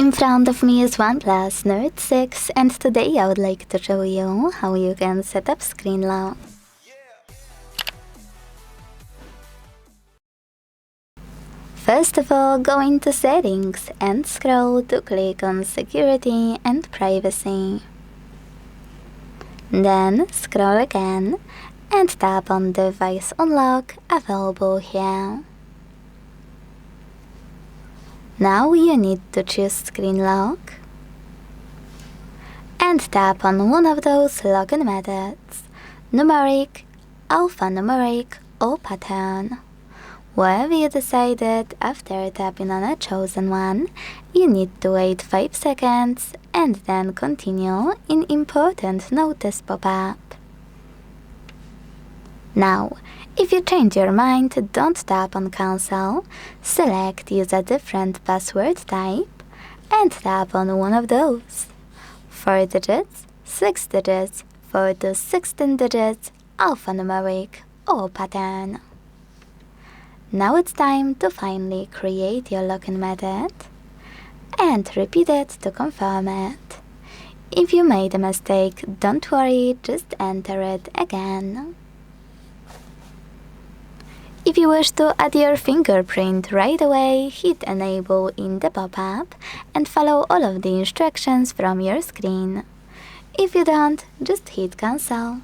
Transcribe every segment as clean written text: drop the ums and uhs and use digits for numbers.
In front of me is OnePlus Nord 6, and today I would like to show you how you can set up screen lock. First of all, go into Settings and scroll to click on Security and Privacy. Then scroll again and tap on Device Unlock available here. Now you need to choose Screen Lock and tap on one of those login methods, numeric, alphanumeric or pattern. Wherever you decided, after tapping on a chosen one, you need to wait 5 seconds and then continue in Important Notice pop-up. Now, if you change your mind, don't tap on Cancel, select Use a different password type and tap on one of those. 4 digits, 6 digits, 4 to 16 digits, alphanumeric or pattern. Now it's time to finally create your login method and repeat it to confirm it. If you made a mistake, don't worry, just enter it again. If you wish to add your fingerprint right away, hit Enable in the pop-up and follow all of the instructions from your screen. If you don't, just hit Cancel.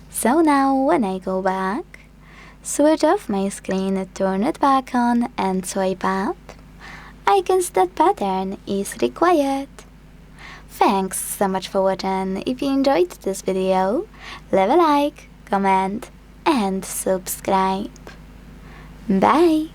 So now, when I go back, switch off my screen, turn it back on and swipe up, I guess that pattern is required. Thanks so much for watching. If you enjoyed this video, leave a like, comment and subscribe. Bye!